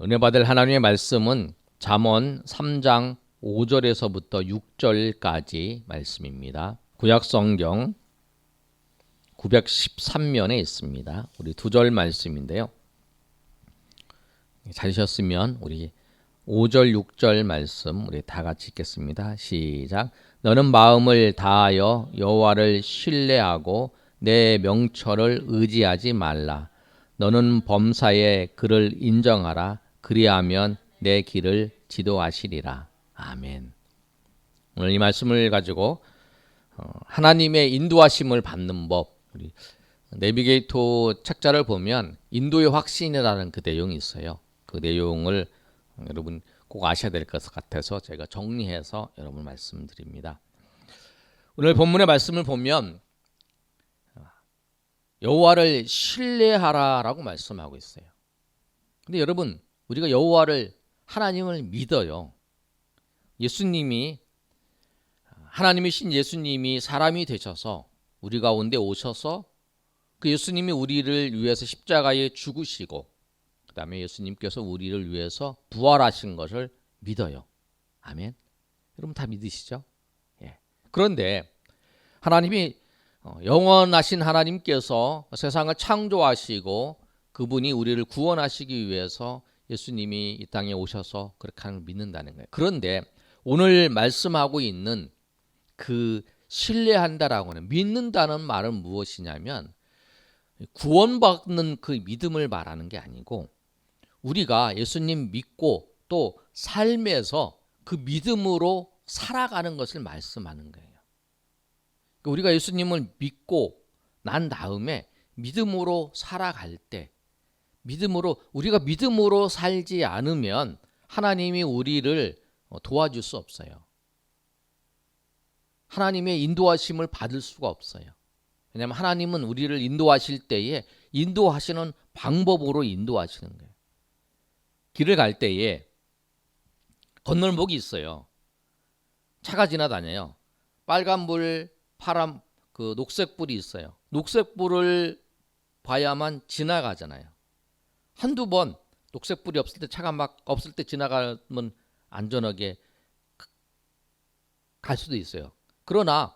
은혜 받을 하나님의 말씀은 잠언 3장 5절에서부터 6절까지 말씀입니다. 구약 성경 913면에 있습니다. 우리 두 절 말씀인데요. 찾으셨으면 우리 5절 6절 말씀 우리 다 같이 읽겠습니다. 시작. 너는 마음을 다하여 여호와를 신뢰하고 내 명철을 의지하지 말라. 너는 범사에 그를 인정하라. 그리하면 내 길을 지도하시리라. 아멘. 오늘 이 말씀을 가지고 하나님의 인도하심을 받는 법, 우리 내비게이터 책자를 보면 인도의 확신이라는 그 내용이 있어요. 그 내용을 여러분 꼭 아셔야 될 것 같아서 제가 정리해서 여러분 말씀드립니다. 오늘 본문의 말씀을 보면 여호와를 신뢰하라라고 말씀하고 있어요. 근데 여러분, 우리가 여호와를 하나님을 믿어요. 예수님이, 하나님이신 예수님이 사람이 되셔서 우리 가운데 오셔서 그 예수님이 우리를 위해서 십자가에 죽으시고 그 다음에 예수님께서 우리를 위해서 부활하신 것을 믿어요. 아멘. 여러분 다 믿으시죠? 예. 그런데 하나님이 영원하신 하나님께서 세상을 창조하시고 그분이 우리를 구원하시기 위해서 예수님이 이 땅에 오셔서 그렇게 하는 걸 믿는다는 거예요. 그런데 오늘 말씀하고 있는 그 신뢰한다라고 하는 믿는다는 말은 무엇이냐면 구원받는 그 믿음을 말하는 게 아니고 우리가 예수님 믿고 또 삶에서 그 믿음으로 살아가는 것을 말씀하는 거예요. 우리가 예수님을 믿고 난 다음에 믿음으로 살아갈 때 우리가 믿음으로 살지 않으면 하나님이 우리를 도와줄 수 없어요. 하나님의 인도하심을 받을 수가 없어요. 왜냐하면 하나님은 우리를 인도하실 때에 인도하시는 방법으로 인도하시는 거예요. 길을 갈 때에 건널목이 있어요. 차가 지나다녀요. 빨간불, 파란 그 녹색불이 있어요. 녹색불을 봐야만 지나가잖아요. 한두 번 녹색불이 없을 때 차가 막 없을 때 지나가면 안전하게 갈 수도 있어요. 그러나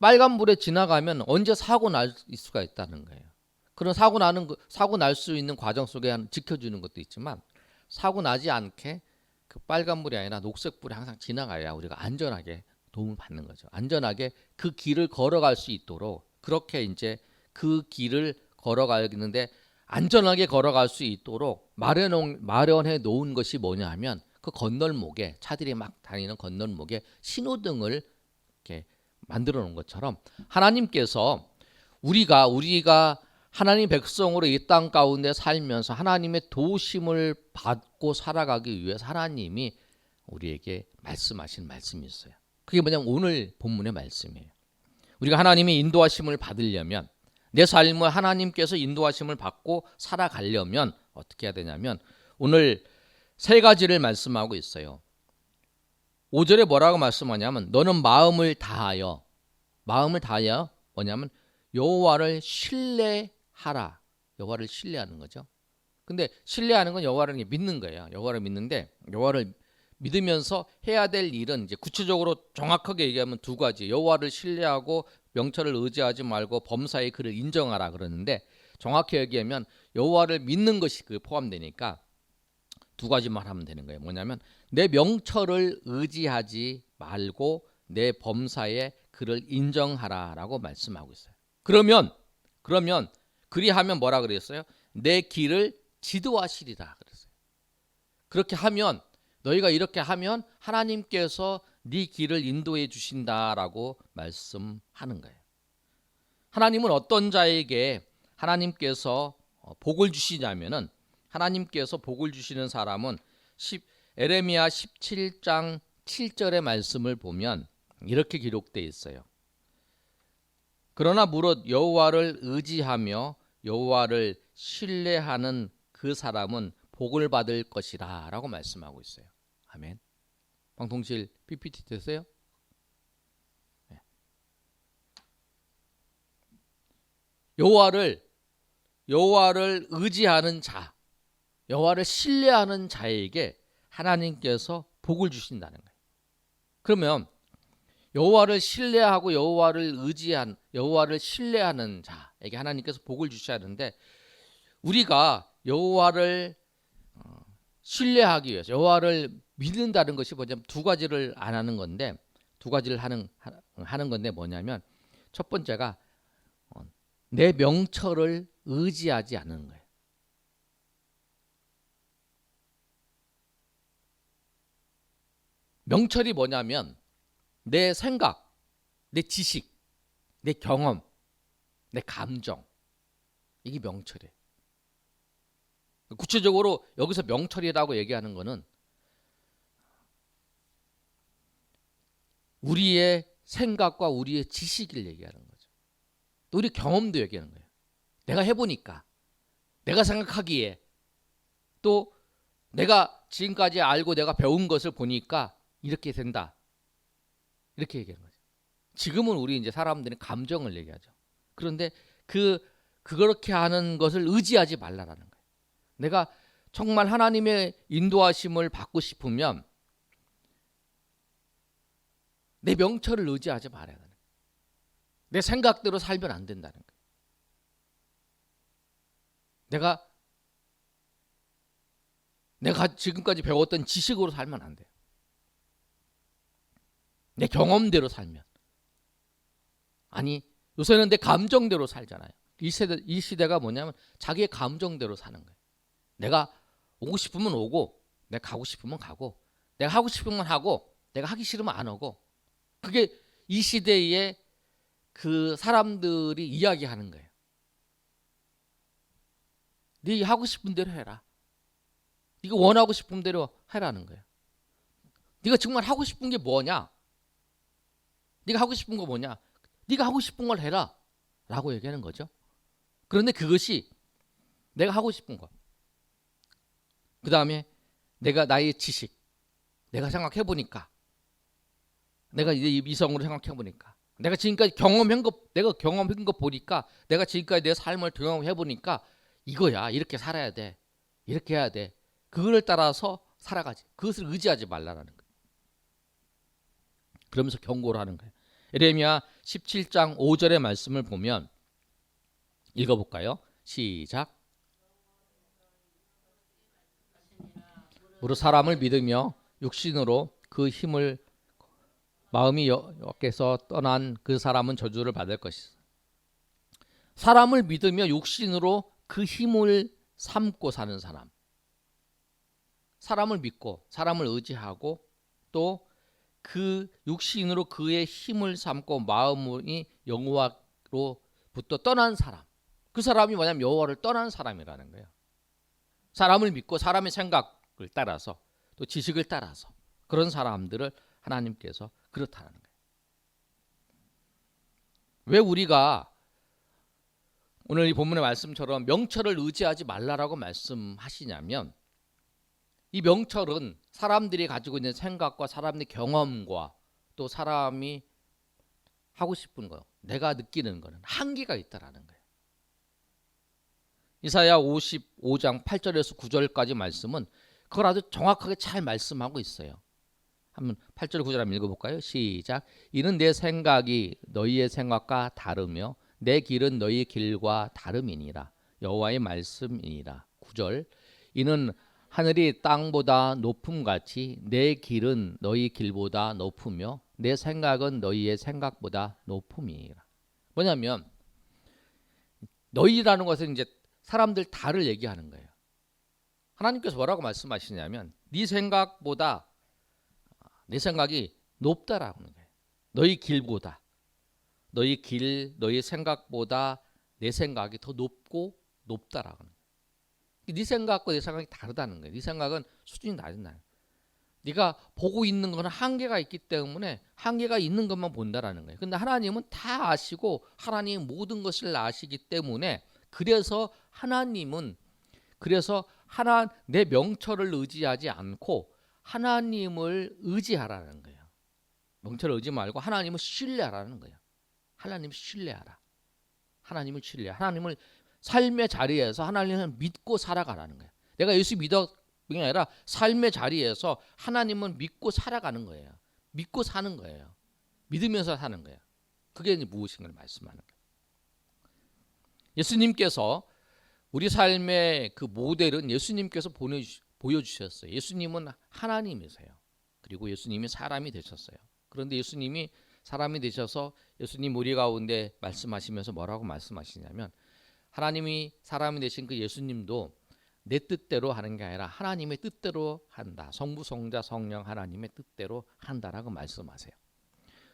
빨간불에 지나가면 언제 사고 날 수가 있다는 거예요. 그런 사고 날 수 있는 과정 속에 지켜주는 것도 있지만 사고 나지 않게 그 빨간불이 아니라 녹색불이 항상 지나가야 우리가 안전하게 도움을 받는 거죠. 안전하게 그 길을 걸어갈 수 있도록 그렇게 이제 그 길을 걸어가는데 안전하게 걸어갈 수 있도록 마련해 놓은 것이 뭐냐 하면 그 건널목에 차들이 막 다니는 건널목에 신호등을 이렇게 만들어 놓은 것처럼 하나님께서 우리가 하나님 백성으로 이 땅 가운데 살면서 하나님의 도우심을 받고 살아가기 위해서 하나님이 우리에게 말씀하신 말씀이 있어요. 그게 뭐냐면 오늘 본문의 말씀이에요. 우리가 하나님의 인도하심을 받으려면 내 삶을 하나님께서 인도하심을 받고 살아가려면 어떻게 해야 되냐면 오늘 세 가지를 말씀하고 있어요. 5절에 뭐라고 말씀하냐면 너는 마음을 다하여 뭐냐면 여호와를 신뢰하라. 여호와를 신뢰하는 거죠. 근데 신뢰하는 건 여호와를 믿는 거예요. 여호와를 믿는데 여호와를 믿으면서 해야 될 일은 이제 구체적으로 정확하게 얘기하면 두 가지. 여호와를 신뢰하고 명철을 의지하지 말고 범사에 그를 인정하라 그러는데 정확히 얘기하면 여호와를 믿는 것이 그 포함되니까 두 가지만 하면 되는 거예요. 뭐냐면 내 명철을 의지하지 말고 내 범사에 그를 인정하라라고 말씀하고 있어요. 그러면 그리하면 뭐라 그랬어요? 내 길을 지도하시리라 그랬어요. 그렇게 하면 너희가 이렇게 하면 하나님께서 네 길을 인도해 주신다라고 말씀하는 거예요. 하나님은 어떤 자에게 하나님께서 복을 주시냐면은 하나님께서 복을 주시는 사람은 에레미야 17장 7절의 말씀을 보면 이렇게 기록되어 있어요. 그러나 무릇 여호와를 의지하며 여호와를 신뢰하는 그 사람은 복을 받을 것이라 라고 말씀하고 있어요. 아멘. 방통실 PPT 되세요? 네. 여호와를 의지하는 자, 여호와를 신뢰하는 자에게 하나님께서 복을 주신다는 거예요. 그러면 여호와를 신뢰하고 여호와를 의지한 여호와를 신뢰하는 자에게 하나님께서 복을 주셔야 하는데, 우리가 여호와를 신뢰하기 위해서 여호와를 믿는다는 것이 뭐냐면 두 가지를 안 하는 건데, 두 가지를 하는 건데 뭐냐면, 첫 번째가 내 명철을 의지하지 않는 거예요. 명철이 뭐냐면 내 생각, 내 지식, 내 경험, 내 감정, 이게 명철이에요. 구체적으로 여기서 명철이라고 얘기하는 거는 우리의 생각과 우리의 지식을 얘기하는 거죠. 또 우리 경험도 얘기하는 거예요. 내가 해보니까, 내가 생각하기에, 또 내가 지금까지 알고 내가 배운 것을 보니까 이렇게 된다, 이렇게 얘기하는 거죠. 지금은 우리 이제 사람들이 감정을 얘기하죠. 그런데 그렇게 하는 것을 의지하지 말라라는 거예요. 내가 정말 하나님의 인도하심을 받고 싶으면 내 명철을 의지하지 말아야 되는 거예요. 내 생각대로 살면 안 된다는 거예요. 내가 지금까지 배웠던 지식으로 살면 안 돼요. 내 경험대로 살면. 아니, 요새는 내 감정대로 살잖아요. 이 시대가 뭐냐면 자기의 감정대로 사는 거예요. 내가 오고 싶으면 오고, 내가 가고 싶으면 가고, 내가 하고 싶으면 하고, 내가 하기 싫으면 안 하고. 그게 이 시대의 그 사람들이 이야기하는 거예요. 네 하고 싶은 대로 해라. 네가 원하고 싶은 대로 해라는 거예요. 네가 정말 하고 싶은 게 뭐냐? 네가 하고 싶은 거 뭐냐? 네가 하고 싶은 걸 해라 라고 얘기하는 거죠. 그런데 그것이 내가 하고 싶은 것, 그 다음에 내가 나의 지식, 내가 생각해보니까, 내가 이제 이성으로 생각해보니까, 내가 지금까지 내가 경험한 거 보니까, 내가 지금까지 내 삶을 경험해보니까 이거야. 이렇게 살아야 돼. 이렇게 해야 돼. 그거를 따라서 살아가지. 그것을 의지하지 말라라는 거예요. 그러면서 경고를 하는 거예요. 예레미야 17장 5절의 말씀을 보면 읽어볼까요? 시작. 무릇 사람을 믿으며 육신으로 그 힘을 마음이 여께서 떠난 그 사람은 저주를 받을 것이다. 사람을 믿으며 육신으로 그 힘을 삼고 사는 사람, 사람을 믿고 사람을 의지하고 또 그 육신으로 그의 힘을 삼고 마음이 여호와로부터 떠난 사람, 그 사람이 뭐냐면 여호와를 떠난 사람이라는 거예요. 사람을 믿고 사람의 생각을 따라서 또 지식을 따라서 그런 사람들을 하나님께서 그렇다는 거예요. 왜 우리가 오늘 이 본문의 말씀처럼 명철을 의지하지 말라라고 말씀하시냐면, 이 명철은 사람들이 가지고 있는 생각과 사람의 경험과 또 사람이 하고 싶은 거, 내가 느끼는 거는 한계가 있다라는 거예요. 이사야 55장 8절에서 9절까지 말씀은 그걸 아주 정확하게 잘 말씀하고 있어요. 한번 8절 9절 한번 읽어볼까요? 시작. 이는 내 생각이 너희의 생각과 다르며 내 길은 너희 길과 다름이니라. 여호와의 말씀이니라. 9절. 이는 하늘이 땅보다 높음같이 내 길은 너희 길보다 높으며 내 생각은 너희의 생각보다 높음이니라. 뭐냐면 너희라는 것은 이제 사람들 다를 얘기하는 거예요. 하나님께서 뭐라고 말씀하시냐면 네 생각보다 내 생각이 높다라는 거예요. 너희 길보다, 너희 길, 너희 생각보다 내 생각이 더 높고 높다라는 거예요. 네 생각과 내 생각이 다르다는 거예요. 네 생각은 수준이 낮은. 네가 보고 있는 거는 한계가 있기 때문에 한계가 있는 것만 본다라는 거예요. 근데 하나님은 다 아시고 하나님 모든 것을 아시기 때문에 그래서 내 명철을 의지하지 않고 하나님을 의지하라는 거예요. 명철을 의지 말고 하나님을 신뢰하라는 거예요. 하나님을 신뢰하라. 하나님을 신뢰. 하나님을 삶의 자리에서 하나님을 믿고 살아가라는 거예요. 내가 예수 믿어가 아니라 삶의 자리에서 하나님은 믿고 살아가는 거예요. 믿고 사는 거예요. 믿으면서 사는 거예요. 그게 무엇인가를 말씀하는 거예요. 예수님께서 우리 삶의 그 모델은 예수님께서 보여주셨어요. 예수님은 하나님이세요. 그리고 예수님이 사람이 되셨어요. 그런데 예수님이 사람이 되셔서 예수님 우리 가운데 말씀하시면서 뭐라고 말씀하시냐면 하나님이 사람이 되신 그 예수님도 내 뜻대로 하는 게 아니라 하나님의 뜻대로 한다. 성부, 성자, 성령 하나님의 뜻대로 한다라고 말씀하세요.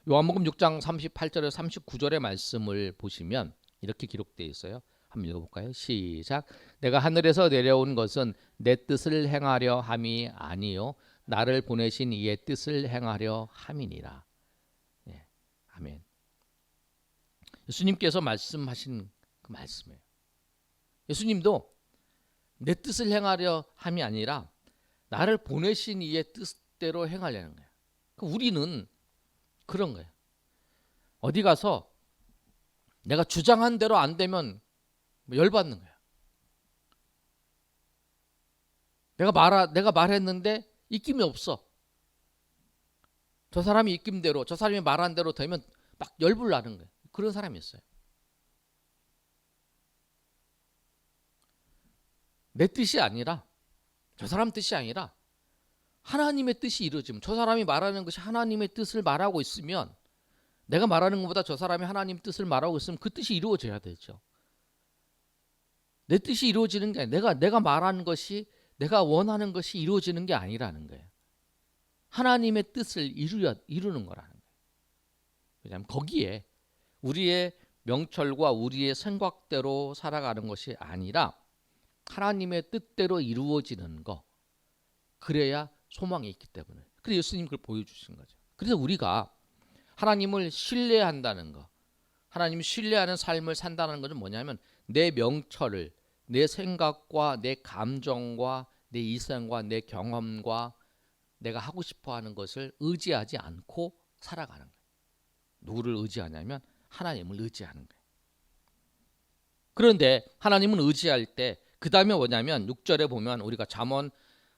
요한복음 6장 38절에서 39절의 말씀을 보시면 이렇게 기록되어 있어요. 한번 읽어볼까요? 시작. 내가 하늘에서 내려온 것은 내 뜻을 행하려 함이 아니요 나를 보내신 이의 뜻을 행하려 함이니라. 네, 아멘. 예수님께서 말씀하신 그 말씀이에요. 예수님도 내 뜻을 행하려 함이 아니라 나를 보내신 이의 뜻대로 행하려는 거예요. 우리는 그런 거예요. 어디 가서 내가 주장한 대로 안 되면 열받는 거야. 내가 말했는데 입김이 없어. 저 사람이 입김대로, 저 사람이 말한 대로 되면 막 열불 나는 거예요. 그런 사람이 있어요. 내 뜻이 아니라, 저 사람 뜻이 아니라 하나님의 뜻이 이루어지면, 저 사람이 말하는 것이 하나님의 뜻을 말하고 있으면, 내가 말하는 것보다 저 사람이 하나님 뜻을 말하고 있으면 그 뜻이 이루어져야 되죠. 내 뜻이 이루어지는 게 아니라 내가 말하는 것이, 내가 원하는 것이 이루어지는 게 아니라는 거예요. 하나님의 뜻을 이루는 거라는 거예요. 왜냐하면 거기에 우리의 명철과 우리의 생각대로 살아가는 것이 아니라 하나님의 뜻대로 이루어지는 거, 그래야 소망이 있기 때문에. 그래서 예수님 그걸 보여주신 거죠. 그래서 우리가 하나님을 신뢰한다는 거, 하나님을 신뢰하는 삶을 산다는 것은 뭐냐면 내 명철을, 내 생각과 내 감정과 내 이성과 내 경험과 내가 하고 싶어하는 것을 의지하지 않고 살아가는 거예요. 누구를 의지하냐면 하나님을 의지하는 거예요. 그런데 하나님은 의지할 때 그 다음에 뭐냐면 6절에 보면 우리가 잠언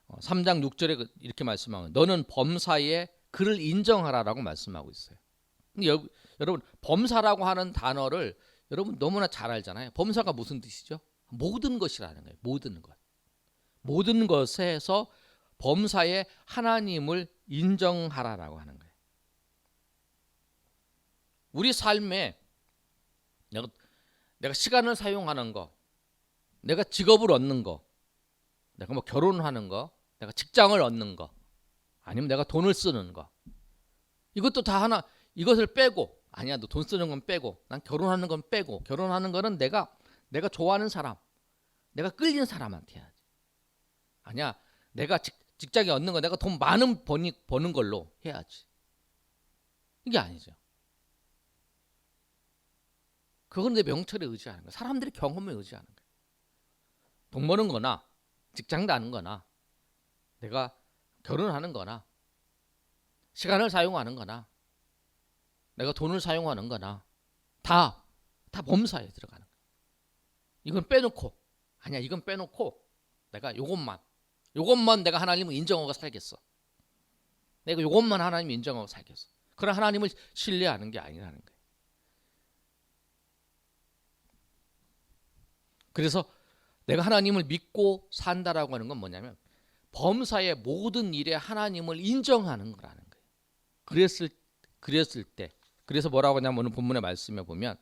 3장 6절에 이렇게 말씀하고 너는 범사에 그를 인정하라라고 말씀하고 있어요. 근데 여러분 범사라고 하는 단어를 여러분 너무나 잘 알잖아요. 범사가 무슨 뜻이죠? 모든 것이라는 거예요. 모든 것. 모든 것에서 범사에 하나님을 인정하라라고 하는 거예요. 우리 삶에 내가 시간을 사용하는 거, 내가 직업을 얻는 거, 내가 뭐 결혼하는 거, 내가 직장을 얻는 거, 아니면 내가 돈을 쓰는 거, 이것도 다 하나, 이것을 빼고, 아니야 너 돈 쓰는 건 빼고, 난 결혼하는 건 빼고, 결혼하는 거는 내가 좋아하는 사람, 내가 끌리는 사람한테 해야지. 아니야 내가 직장에 얻는 거 내가 돈 많은 버는 걸로 해야지. 이게 아니죠. 그건 내 명철에 의지하는 거야. 사람들의 경험에 의지하는 거야. 돈 버는 거나 직장 다는 거나 내가 결혼하는 거나 시간을 사용하는 거나 내가 돈을 사용하는 거나 다 범사에 들어가는 거야. 이건 빼놓고, 아니야 이건 빼놓고 내가 요것만 내가 하나님을 인정하고 살겠어. 내가 요것만 하나님 인정하고 살겠어. 그런 하나님을 신뢰하는 게 아니라는 거예요. 그래서 내가 하나님을 믿고 산다라고 하는 건 뭐냐면 범사의 모든 일에 하나님을 인정하는 거라는 거예요. 그랬을 때, 그래서 뭐라고 하냐면 오늘 본문의 말씀에 보면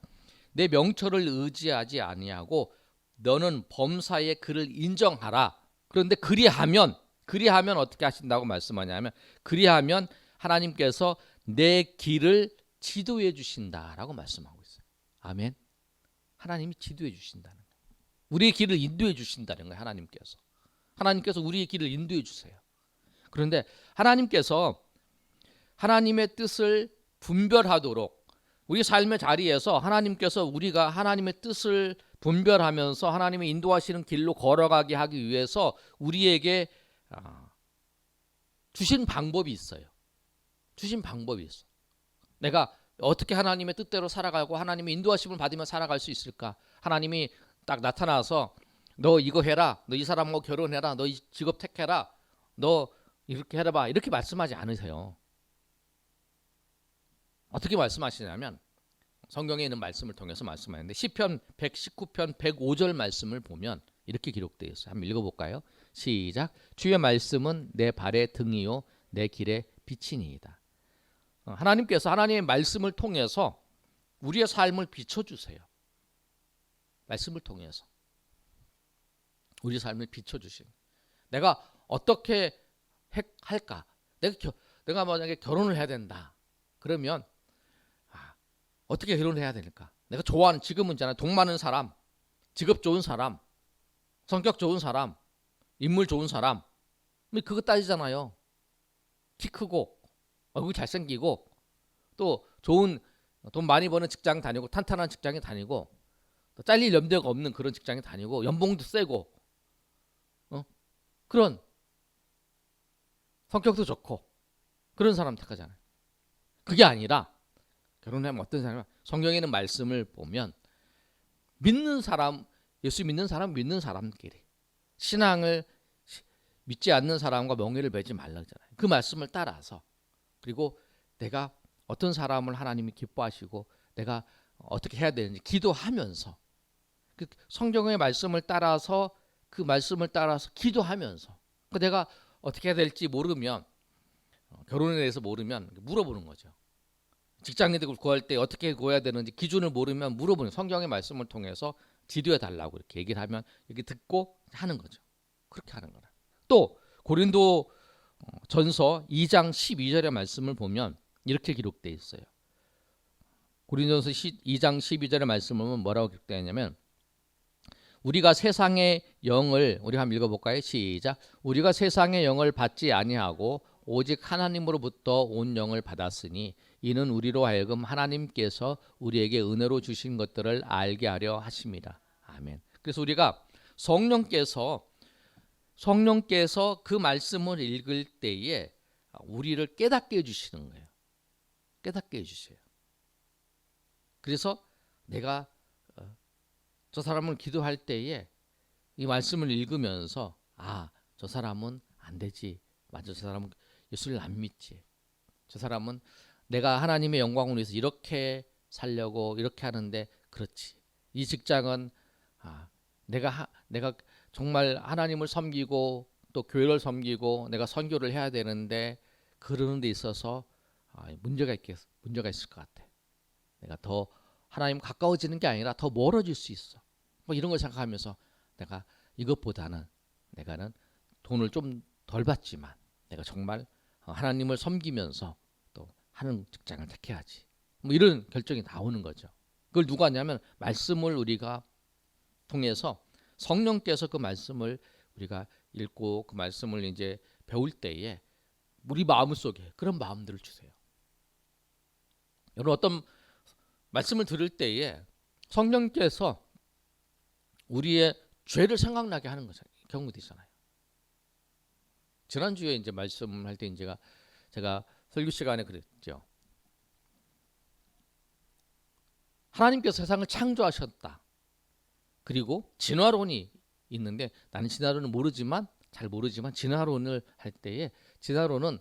내 명철을 의지하지 아니하고 너는 범사에 그를 인정하라. 그런데 그리하면 어떻게 하신다고 말씀하냐면 그리하면 하나님께서 내 길을 지도해 주신다라고 말씀하고 있어요. 아멘. 하나님이 지도해 주신다는 거예요. 우리의 길을 인도해 주신다는 거예요. 하나님께서 우리의 길을 인도해 주세요. 그런데 하나님께서 하나님의 뜻을 분별하도록 우리 삶의 자리에서 하나님께서 우리가 하나님의 뜻을 분별하면서 하나님의 인도하시는 길로 걸어가게 하기 위해서 우리에게 주신 방법이 있어요. 내가 어떻게 하나님의 뜻대로 살아가고 하나님의 인도하심을 받으며 살아갈 수 있을까? 하나님이 딱 나타나서 너 이거 해라. 너 이 사람하고 결혼해라. 너 이 직업 택해라. 너 이렇게 해라. 이렇게 말씀하지 않으세요. 어떻게 말씀하시냐면 성경에 있는 말씀을 통해서 말씀하는데 시편 119편 105절 말씀을 보면 이렇게 기록되어 있어요. 한번 읽어볼까요? 시작. 주의 말씀은 내 발의 등이요 내 길의 빛이니이다. 하나님께서 하나님의 말씀을 통해서 우리의 삶을 비춰주세요. 말씀을 통해서 우리 삶을 비춰주신. 내가 어떻게 할까? 내가 만약에 결혼을 해야 된다. 그러면 어떻게 결혼해야 될까? 내가 좋아하는, 지금은 있잖아요, 돈 많은 사람, 직업 좋은 사람, 성격 좋은 사람, 인물 좋은 사람, 그거 따지잖아요. 키 크고 얼굴 잘생기고 또 좋은 돈 많이 버는 직장 다니고 탄탄한 직장에 다니고 또 잘릴 염려가 없는 그런 직장에 다니고 연봉도 세고 그런 성격도 좋고 그런 사람 택하잖아요. 그게 아니라 결혼하면 어떤 사람은 성경에 있는 말씀을 보면 믿는 사람, 예수 믿는 사람, 믿는 사람끼리 신앙을 믿지 않는 사람과 멍해를 매지 말라 그러잖아요. 그 말씀을 따라서, 그리고 내가 어떤 사람을 하나님이 기뻐하시고 내가 어떻게 해야 되는지 기도하면서 그 성경의 말씀을 따라서 그 말씀을 따라서 기도하면서 내가 어떻게 해야 될지 모르면 결혼에 대해서 모르면 물어보는 거죠. 직장인들 구할 때 어떻게 구해야 되는지 기준을 모르면 물어보는, 성경의 말씀을 통해서 지도해 달라고 이렇게 얘기를 하면 이렇게 듣고 하는 거죠. 그렇게 하는 거라. 또 고린도 전서 2장 12절의 말씀을 보면 이렇게 기록되어 있어요. 고린도전서 2장 12절의 말씀을 보면 뭐라고 기록되어 있냐면 우리가 세상의 영을, 우리가 한번 읽어볼까요? 시작. 우리가 세상의 영을 받지 아니하고 오직 하나님으로부터 온 영을 받았으니 이는 우리로 하여금 하나님께서 우리에게 은혜로 주신 것들을 알게 하려 하십니다. 아멘. 그래서 우리가 성령께서 그 말씀을 읽을 때에 우리를 깨닫게 해주시는 거예요. 깨닫게 해주세요. 그래서 내가 저 사람을 기도할 때에 이 말씀을 읽으면서 저 사람은 안 되지. 맞아, 저 사람은 예수를 안 믿지. 저 사람은 내가 하나님의 영광을 위해서 이렇게 살려고 이렇게 하는데 그렇지. 이 직장은 내가 정말 하나님을 섬기고 또 교회를 섬기고 내가 선교를 해야 되는데 그러는 데 있어서 문제가 있을 것 같아. 내가 더 하나님 가까워지는 게 아니라 더 멀어질 수 있어. 뭐 이런 걸 생각하면서 내가 이것보다는 내가는 돈을 좀 덜 받지만 내가 정말 하나님을 섬기면서 또 하는 직장을 택해야지. 뭐 이런 결정이 나오는 거죠. 그걸 누가 하냐면 말씀을 우리가 통해서 성령께서 그 말씀을 우리가 읽고 그 말씀을 이제 배울 때에 우리 마음속에 그런 마음들을 주세요. 여러분 어떤 말씀을 들을 때에 성령께서 우리의 죄를 생각나게 하는 경우도 있잖아요. 지난주에 이제 말씀할 때 제가 설교 시간에 그랬죠. 하나님께서 세상을 창조하셨다. 그리고 진화론이 있는데 나는 진화론을 잘 모르지만 진화론을 할 때에 진화론은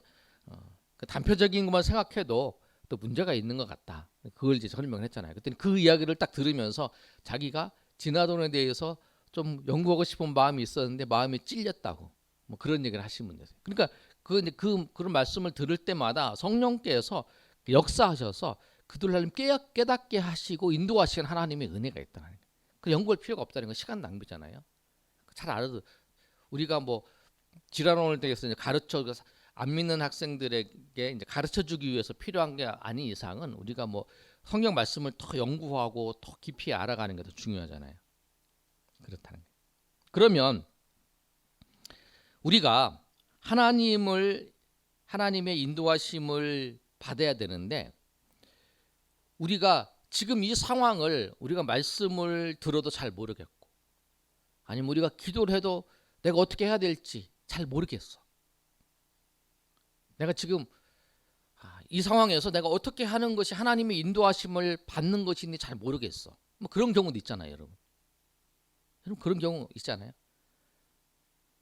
그 단편적인 것만 생각해도 또 문제가 있는 것 같다. 그걸 이제 설명을 했잖아요. 그때 그 이야기를 딱 들으면서 자기가 진화론에 대해서 좀 연구하고 싶은 마음이 있었는데 마음이 찔렸다고 뭐 그런 얘기를 하신 분들. 그러니까 그런 말씀을 들을 때마다 성령께서 역사하셔서 그들을 깨닫게 하시고 인도하시는 하나님의 은혜가 있다는 거예요. 그 연구할 필요가 없다는 건 시간 낭비잖아요. 잘 알아도 우리가 뭐 진화론을 대해서 가르쳐 안 믿는 학생들에게 이제 가르쳐 주기 위해서 필요한 게 아닌 이상은 우리가 뭐 성경 말씀을 더 연구하고 더 깊이 알아가는 게 더 중요하잖아요. 그렇다는 거예요. 그러면 우리가 하나님의 인도하심을 받아야 되는데 우리가 지금 이 상황을 우리가 말씀을 들어도 잘 모르겠고 아니면 우리가 기도를 해도 내가 어떻게 해야 될지 잘 모르겠어. 내가 지금 이 상황에서 내가 어떻게 하는 것이 하나님의 인도하심을 받는 것인지 잘 모르겠어. 뭐 그런 경우도 있잖아요, 여러분. 그런 경우 있잖아요.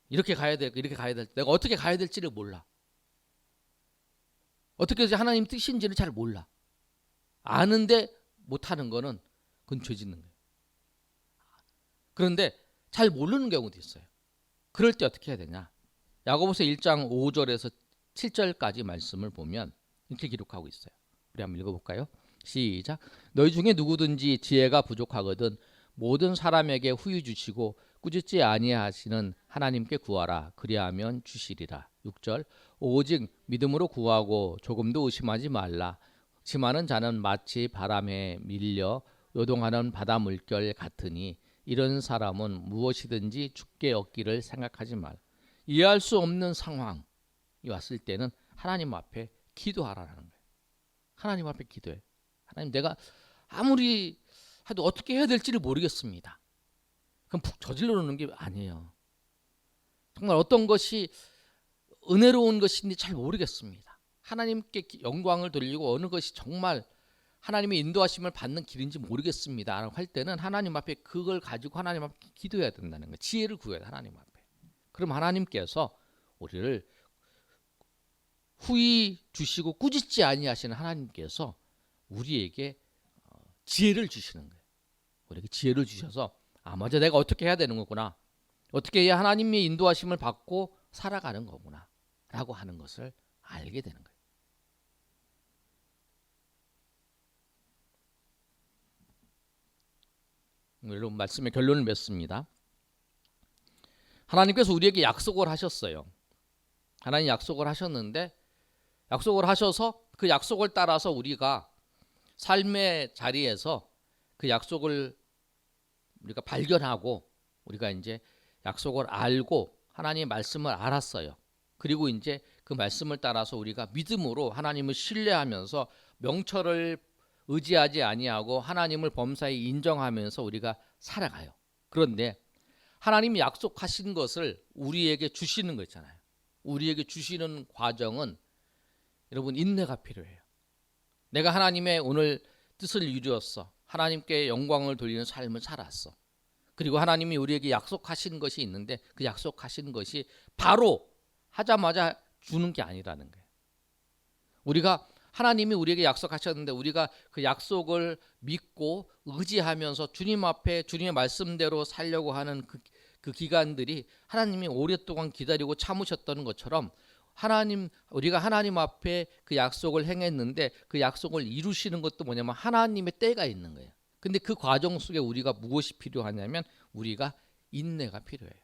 이렇게 가야 돼, 이렇게 가야 될, 내가 어떻게 가야 될지를 몰라. 어떻게 해서 하나님 뜻인지를 잘 몰라. 아는데 못하는 거는 그건 죄 짓는 거예요. 그런데 잘 모르는 경우도 있어요. 그럴 때 어떻게 해야 되냐? 야고보서 1장 5절에서 7절까지 말씀을 보면 이렇게 기록하고 있어요. 우리 한번 읽어볼까요? 시작. 너희 중에 누구든지 지혜가 부족하거든 모든 사람에게 후히 주시고 꾸짖지 아니하시는 하나님께 구하라. 그리하면 주시리라. 6절. 오직 믿음으로 구하고 조금도 의심하지 말라. 의심하는 자는 마치 바람에 밀려 요동하는 바다 물결 같으니 이런 사람은 무엇이든지 죽게 얻기를 생각하지 말. 이해할 수 없는 상황이 왔을 때는 하나님 앞에 기도하라는 거예요. 하나님 앞에 기도해. 하나님, 내가 아무리 해도 어떻게 해야 될지를 모르겠습니다. 그럼 푹 저질러 놓는 게 아니에요. 정말 어떤 것이 은혜로운 것인지 잘 모르겠습니다. 하나님께 영광을 돌리고 어느 것이 정말 하나님의 인도하심을 받는 길인지 모르겠습니다 라고 할 때는 하나님 앞에 그걸 가지고 하나님 앞에 기도해야 된다는 거예요. 지혜를 구해야 돼, 하나님 앞에. 그럼 하나님께서 우리를 후히 주시고 꾸짖지 아니하시는 하나님께서 우리에게 지혜를 주시는 거예요. 우리에게 지혜를 주셔서 맞아, 내가 어떻게 해야 되는 거구나, 어떻게 해야 하나님의 인도하심을 받고 살아가는 거구나 라고 하는 것을 알게 되는 거예요. 여러분, 말씀의 결론을 맺습니다. 하나님께서 우리에게 약속을 하셨어요. 하나님 약속을 하셨는데, 약속을 하셔서 그 약속을 따라서 우리가 삶의 자리에서 그 약속을 우리가 발견하고 우리가 이제 약속을 알고 하나님의 말씀을 알았어요. 그리고 이제 그 말씀을 따라서 우리가 믿음으로 하나님을 신뢰하면서 명철을 의지하지 아니하고 하나님을 범사에 인정하면서 우리가 살아가요. 그런데 하나님이 약속하신 것을 우리에게 주시는 거 있잖아요. 우리에게 주시는 과정은 여러분 인내가 필요해요. 내가 하나님의 오늘 뜻을 이루었어. 하나님께 영광을 돌리는 삶을 살았어. 그리고 하나님이 우리에게 약속하신 것이 있는데 그 약속하신 것이 바로 하자마자 주는 게 아니라는 거예요. 우리가 하나님이 우리에게 약속하셨는데 우리가 그 약속을 믿고 의지하면서 주님 앞에 주님의 말씀대로 살려고 하는 그 기간들이 하나님이 오랫동안 기다리고 참으셨던 것처럼 우리가 하나님 앞에 그 약속을 행했는데 그 약속을 이루시는 것도 뭐냐면 하나님의 때가 있는 거예요. 근데 그 과정 속에 우리가 무엇이 필요하냐면 우리가 인내가 필요해요.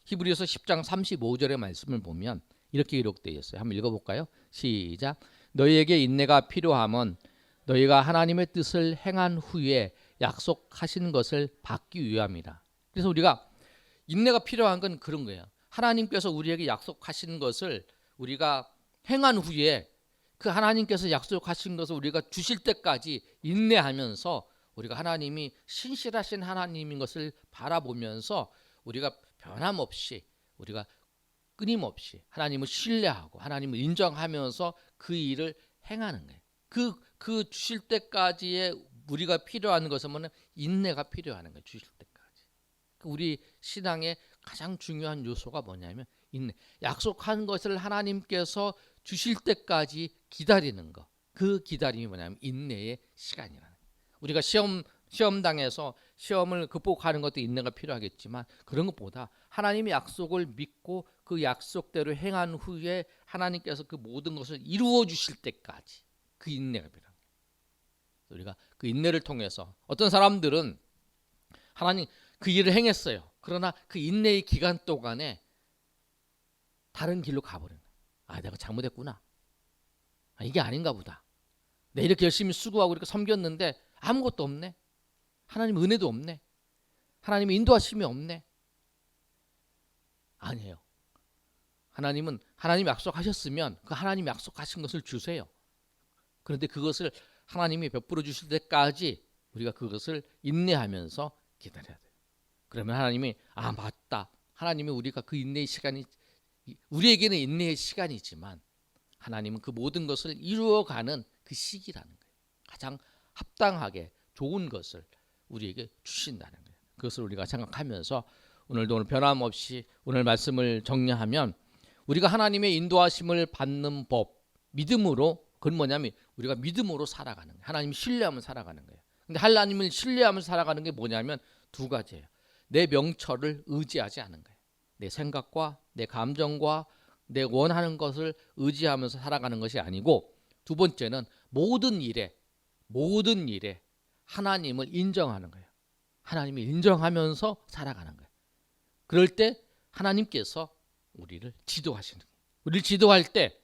히브리서 10장 35절의 말씀을 보면 이렇게 기록되어 있어요. 한번 읽어볼까요? 시작. 너희에게 인내가 필요하면 너희가 하나님의 뜻을 행한 후에 약속하신 것을 받기 위함이다. 그래서 우리가 인내가 필요한 건 그런 거예요. 하나님께서 우리에게 약속하신 것을 우리가 행한 후에 그 하나님께서 약속하신 것을 우리가 주실 때까지 인내하면서 우리가 하나님이 신실하신 하나님인 것을 바라보면서 우리가 변함없이 우리가 끊임없이 하나님을 신뢰하고 하나님을 인정하면서 그 일을 행하는 거예요. 그 주실 때까지의 우리가 필요한 것은 뭐냐? 인내가 필요한 거예요. 주실 때까지. 우리 신앙의 가장 중요한 요소가 뭐냐면 인내. 약속한 것을 하나님께서 주실 때까지 기다리는 것. 그 기다림이 뭐냐면 인내의 시간이라는 거예요. 우리가 시험당해서 시험을 극복하는 것도 인내가 필요하겠지만 그런 것보다 하나님의 약속을 믿고 그 약속대로 행한 후에 하나님께서 그 모든 것을 이루어 주실 때까지 그 인내가 필요합니다. 우리가 그 인내를 통해서 어떤 사람들은 하나님 그 일을 행했어요. 그러나 그 인내의 기간 동안에 다른 길로 가버린 거예요. 내가 잘못했구나. 이게 아닌가 보다. 내가 이렇게 열심히 수고하고 이렇게 섬겼는데 아무것도 없네. 하나님 은혜도 없네. 하나님의 인도하심이 없네. 아니에요. 하나님은 하나님 약속하셨으면 그 하나님 약속하신 것을 주세요. 그런데 그것을 하나님이 베풀어 주실 때까지 우리가 그것을 인내하면서 기다려야 돼요. 그러면 하나님이 맞다. 하나님이 우리가 그 인내의 시간이 우리에게는 인내의 시간이지만 하나님은 그 모든 것을 이루어가는 그 시기라는 거예요. 가장 합당하게 좋은 것을 우리에게 주신다는 거예요. 그것을 우리가 생각하면서 오늘 변함없이 오늘 말씀을 정리하면 우리가 하나님의 인도하심을 받는 법, 믿음으로, 그건 뭐냐면 우리가 믿음으로 살아가는 거예요. 하나님 신뢰하면 살아가는 거예요. 근데 하나님을 신뢰하면서 살아가는 게 뭐냐면 두 가지예요. 내 명철을 의지하지 않는 거예요. 내 생각과 내 감정과 내 원하는 것을 의지하면서 살아가는 것이 아니고, 두 번째는 모든 일에 하나님을 인정하는 거예요. 하나님을 인정하면서 살아가는 거예요. 그럴 때 하나님께서 우리를 지도하시는 거예요. 우리를 지도할 때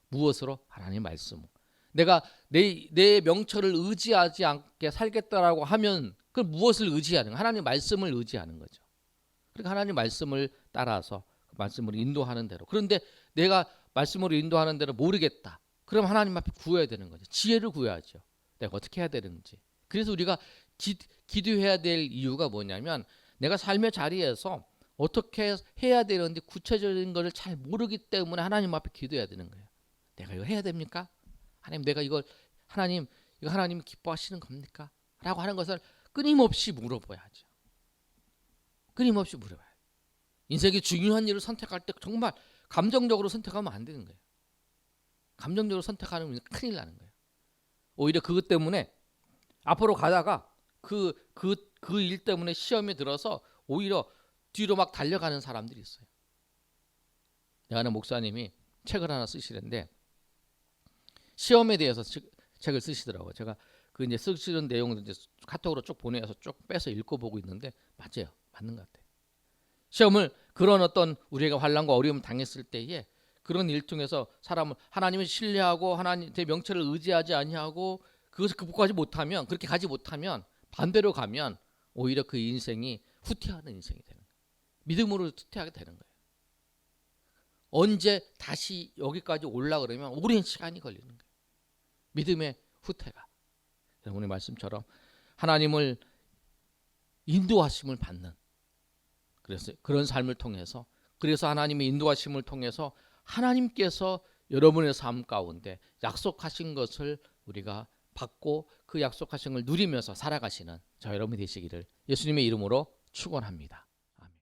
무엇으로? 하나님 말씀으로. 내가 내 명철을 의지하지 않게 살겠다라고 하면 그 무엇을 의지하는 거예요? 하나님 말씀을 의지하는 거죠. 그러니까 하나님 말씀을 따라서 그 말씀으로 인도하는 대로. 그런데 내가 말씀으로 인도하는 대로 모르겠다. 그럼 하나님 앞에 구해야 되는 거죠. 지혜를 구해야죠. 내가 어떻게 해야 되는지. 그래서 우리가 기도해야 될 이유가 뭐냐면 내가 삶의 자리에서 어떻게 해야 되는지 구체적인 것을 잘 모르기 때문에 하나님 앞에 기도해야 되는 거예요. 내가 이거 해야 됩니까? 하나님, 내가 이거 하나님 기뻐하시는 겁니까? 라고 하는 것을 끊임없이 물어봐야죠. 끊임없이 물어봐요. 인생의 중요한 일을 선택할 때 정말 감정적으로 선택하면 안 되는 거예요. 감정적으로 선택하면 큰일 나는 거예요. 오히려 그것 때문에 앞으로 가다가 그 일 때문에 시험에 들어서 오히려 뒤로 막 달려가는 사람들이 있어요. 내가 아는 목사님이 책을 하나 쓰시는데 시험에 대해서 책을 쓰시더라고요. 제가 그 이제 쓰시는 내용을 이제 카톡으로 쭉 보내서 쭉 빼서 읽어보고 있는데 맞아요. 맞는 것 같아요. 시험을, 그런 어떤 우리가 환난과 어려움 당했을 때에 그런 일 통해서 사람을 하나님을 신뢰하고 하나님 제 명철을 의지하지 아니하고 그것을 극복하지 못하면, 그렇게 가지 못하면, 반대로 가면 오히려 그 인생이 후퇴하는 인생이 되는 거예요. 믿음으로 후퇴하게 되는 거예요. 언제 다시 여기까지 올라 그러면 오랜 시간이 걸리는 거예요. 믿음의 후퇴가. 오늘 말씀처럼 하나님을 인도하심을 받는, 그래서 그런 삶을 통해서, 그래서 하나님의 인도하심을 통해서 하나님께서 여러분의 삶 가운데 약속하신 것을 우리가 받고 그 약속하신 걸 누리면서 살아가시는 저 여러분이 되시기를 예수님의 이름으로 축원합니다.